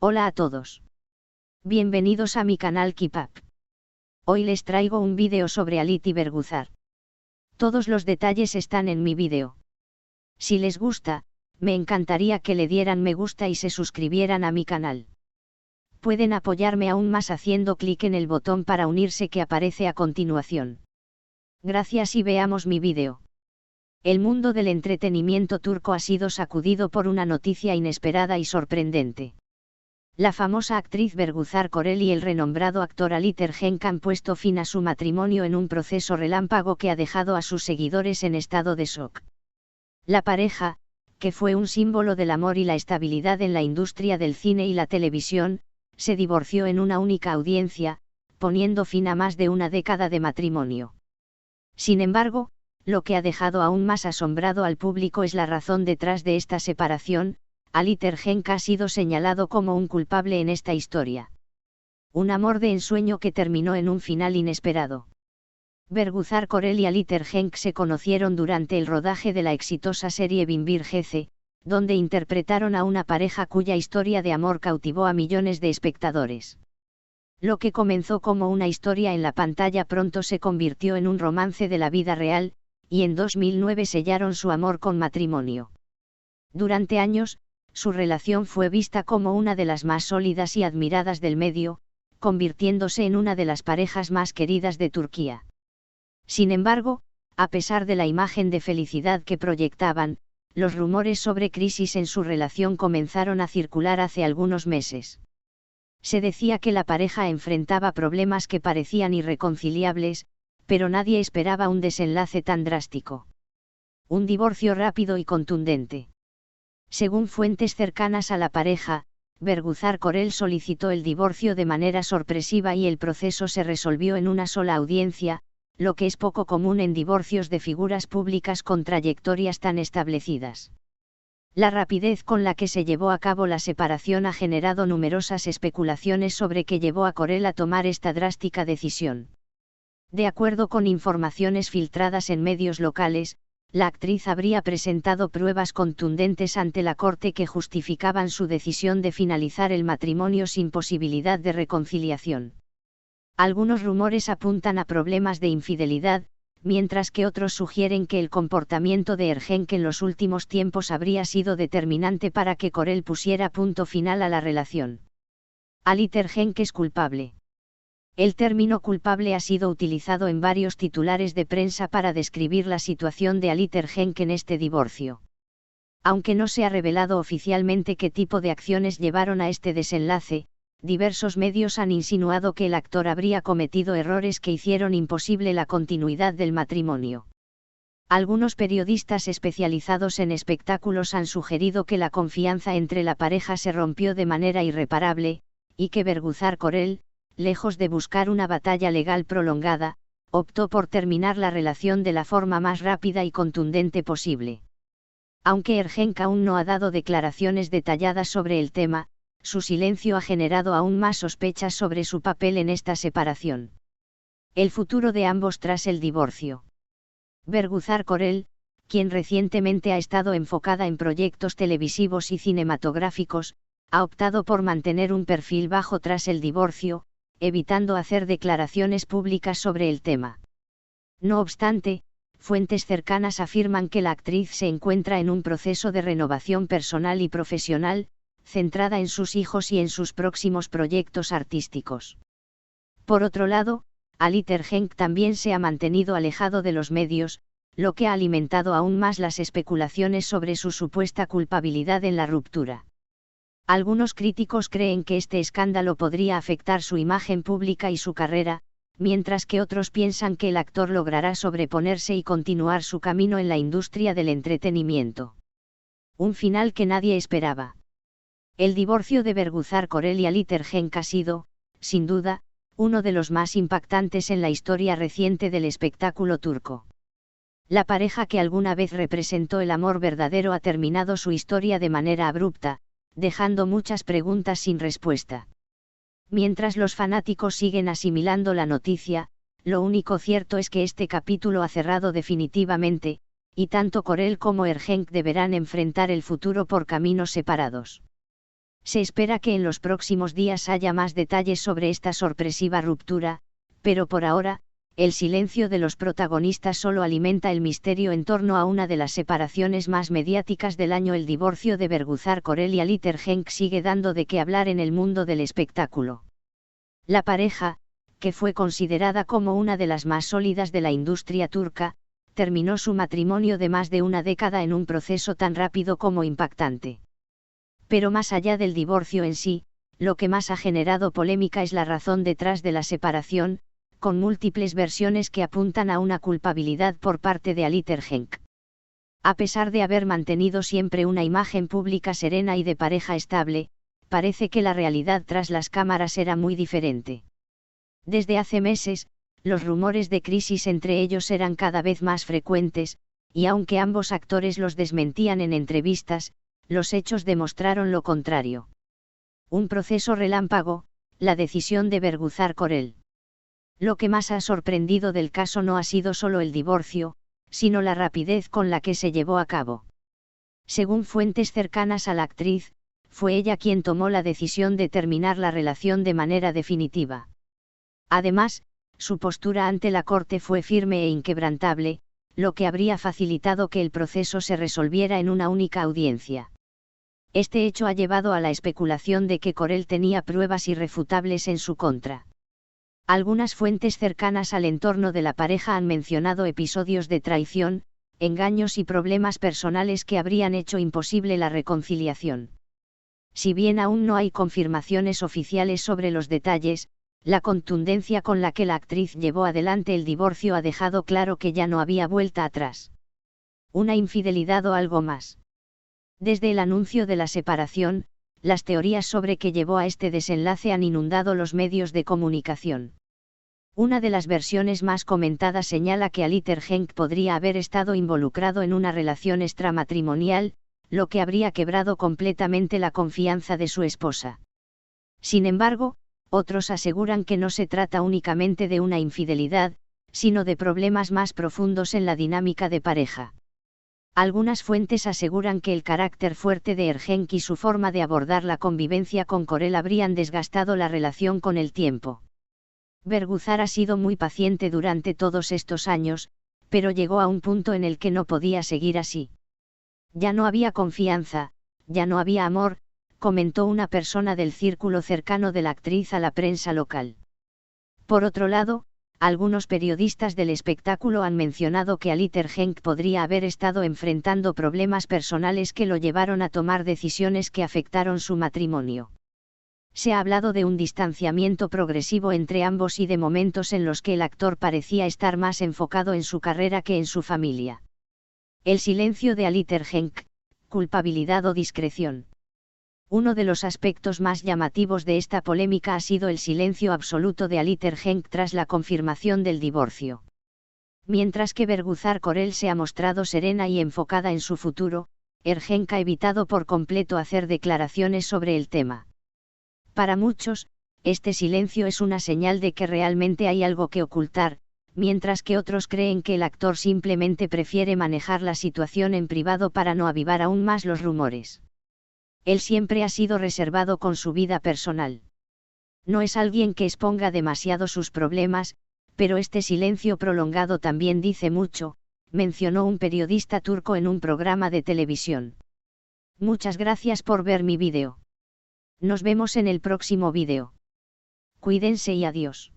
Hola a todos. Bienvenidos a mi canal Keep Up. Hoy les traigo un vídeo sobre Ality Berguzar. Todos los detalles están en mi vídeo. Si les gusta, me encantaría que le dieran me gusta y se suscribieran a mi canal. Pueden apoyarme aún más haciendo clic en el botón para unirse que aparece a continuación. Gracias y veamos mi vídeo. El mundo del entretenimiento turco ha sido sacudido por una noticia inesperada y sorprendente. La famosa actriz Berguzar Korel y el renombrado actor Ali Tergenk han puesto fin a su matrimonio en un proceso relámpago que ha dejado a sus seguidores en estado de shock. La pareja, que fue un símbolo del amor y la estabilidad en la industria del cine y la televisión, se divorció en una única audiencia, poniendo fin a más de una década de matrimonio. Sin embargo, lo que ha dejado aún más asombrado al público es la razón detrás de esta separación. Ali Tergenk ha sido señalado como un culpable en esta historia. Un amor de ensueño que terminó en un final inesperado. Berguzar Korel y Ali Tergenk se conocieron durante el rodaje de la exitosa serie Binbir Gece, donde interpretaron a una pareja cuya historia de amor cautivó a millones de espectadores. Lo que comenzó como una historia en la pantalla pronto se convirtió en un romance de la vida real, y en 2009 sellaron su amor con matrimonio. Durante años, su relación fue vista como una de las más sólidas y admiradas del medio, convirtiéndose en una de las parejas más queridas de Turquía. Sin embargo, a pesar de la imagen de felicidad que proyectaban, los rumores sobre crisis en su relación comenzaron a circular hace algunos meses. Se decía que la pareja enfrentaba problemas que parecían irreconciliables, pero nadie esperaba un desenlace tan drástico. Un divorcio rápido y contundente. Según fuentes cercanas a la pareja, Berguzar Korel solicitó el divorcio de manera sorpresiva y el proceso se resolvió en una sola audiencia, lo que es poco común en divorcios de figuras públicas con trayectorias tan establecidas. La rapidez con la que se llevó a cabo la separación ha generado numerosas especulaciones sobre qué llevó a Korel a tomar esta drástica decisión. De acuerdo con informaciones filtradas en medios locales, la actriz habría presentado pruebas contundentes ante la corte que justificaban su decisión de finalizar el matrimonio sin posibilidad de reconciliación. Algunos rumores apuntan a problemas de infidelidad, mientras que otros sugieren que el comportamiento de Tergenk en los últimos tiempos habría sido determinante para que Korel pusiera punto final a la relación. Ali Tergenk es culpable. El término culpable ha sido utilizado en varios titulares de prensa para describir la situación de Ali Tergenk en este divorcio. Aunque no se ha revelado oficialmente qué tipo de acciones llevaron a este desenlace, diversos medios han insinuado que el actor habría cometido errores que hicieron imposible la continuidad del matrimonio. Algunos periodistas especializados en espectáculos han sugerido que la confianza entre la pareja se rompió de manera irreparable, y que Berguzar Korel, lejos de buscar una batalla legal prolongada, optó por terminar la relación de la forma más rápida y contundente posible. Aunque Tergenk aún no ha dado declaraciones detalladas sobre el tema, su silencio ha generado aún más sospechas sobre su papel en esta separación. El futuro de ambos tras el divorcio. Berguzar Korel, quien recientemente ha estado enfocada en proyectos televisivos y cinematográficos, ha optado por mantener un perfil bajo tras el divorcio, evitando hacer declaraciones públicas sobre el tema. No obstante, fuentes cercanas afirman que la actriz se encuentra en un proceso de renovación personal y profesional, centrada en sus hijos y en sus próximos proyectos artísticos. Por otro lado, Ali Tergenk también se ha mantenido alejado de los medios, lo que ha alimentado aún más las especulaciones sobre su supuesta culpabilidad en la ruptura. Algunos críticos creen que este escándalo podría afectar su imagen pública y su carrera, mientras que otros piensan que el actor logrará sobreponerse y continuar su camino en la industria del entretenimiento. Un final que nadie esperaba. El divorcio de Berguzar Korel y Ali Tergenk ha sido, sin duda, uno de los más impactantes en la historia reciente del espectáculo turco. La pareja que alguna vez representó el amor verdadero ha terminado su historia de manera abrupta, dejando muchas preguntas sin respuesta. Mientras los fanáticos siguen asimilando la noticia, lo único cierto es que este capítulo ha cerrado definitivamente, y tanto Korel como Tergenk deberán enfrentar el futuro por caminos separados. Se espera que en los próximos días haya más detalles sobre esta sorpresiva ruptura, pero por ahora, el silencio de los protagonistas solo alimenta el misterio en torno a una de las separaciones más mediáticas del año. El divorcio de Berguzar Korel y Alit Ergenç sigue dando de qué hablar en el mundo del espectáculo. La pareja, que fue considerada como una de las más sólidas de la industria turca, terminó su matrimonio de más de una década en un proceso tan rápido como impactante. Pero más allá del divorcio en sí, lo que más ha generado polémica es la razón detrás de la separación, con múltiples versiones que apuntan a una culpabilidad por parte de Alit Ergenç. A pesar de haber mantenido siempre una imagen pública serena y de pareja estable, parece que la realidad tras las cámaras era muy diferente. Desde hace meses, los rumores de crisis entre ellos eran cada vez más frecuentes, y aunque ambos actores los desmentían en entrevistas, los hechos demostraron lo contrario. Un proceso relámpago, la decisión de Berguzar Korel. Lo que más ha sorprendido del caso no ha sido solo el divorcio, sino la rapidez con la que se llevó a cabo. Según fuentes cercanas a la actriz, fue ella quien tomó la decisión de terminar la relación de manera definitiva. Además, su postura ante la corte fue firme e inquebrantable, lo que habría facilitado que el proceso se resolviera en una única audiencia. Este hecho ha llevado a la especulación de que Korel tenía pruebas irrefutables en su contra. Algunas fuentes cercanas al entorno de la pareja han mencionado episodios de traición, engaños y problemas personales que habrían hecho imposible la reconciliación. Si bien aún no hay confirmaciones oficiales sobre los detalles, la contundencia con la que la actriz llevó adelante el divorcio ha dejado claro que ya no había vuelta atrás. Una infidelidad o algo más. Desde el anuncio de la separación, las teorías sobre qué llevó a este desenlace han inundado los medios de comunicación. Una de las versiones más comentadas señala que Alit Ergenç podría haber estado involucrado en una relación extramatrimonial, lo que habría quebrado completamente la confianza de su esposa. Sin embargo, otros aseguran que no se trata únicamente de una infidelidad, sino de problemas más profundos en la dinámica de pareja. Algunas fuentes aseguran que el carácter fuerte de Ergenç y su forma de abordar la convivencia con Korel habrían desgastado la relación con el tiempo. Berguzar ha sido muy paciente durante todos estos años, pero llegó a un punto en el que no podía seguir así. Ya no había confianza, ya no había amor, comentó una persona del círculo cercano de la actriz a la prensa local. Por otro lado, algunos periodistas del espectáculo han mencionado que Alit Ergenç podría haber estado enfrentando problemas personales que lo llevaron a tomar decisiones que afectaron su matrimonio. Se ha hablado de un distanciamiento progresivo entre ambos y de momentos en los que el actor parecía estar más enfocado en su carrera que en su familia. El silencio de Alit Ergenç, culpabilidad o discreción. Uno de los aspectos más llamativos de esta polémica ha sido el silencio absoluto de Alit Ergenç tras la confirmación del divorcio. Mientras que Berguzar Korel se ha mostrado serena y enfocada en su futuro, Ergenç ha evitado por completo hacer declaraciones sobre el tema. Para muchos, este silencio es una señal de que realmente hay algo que ocultar, mientras que otros creen que el actor simplemente prefiere manejar la situación en privado para no avivar aún más los rumores. Él siempre ha sido reservado con su vida personal. No es alguien que exponga demasiado sus problemas, pero este silencio prolongado también dice mucho, mencionó un periodista turco en un programa de televisión. Muchas gracias por ver mi vídeo. Nos vemos en el próximo vídeo. Cuídense y adiós.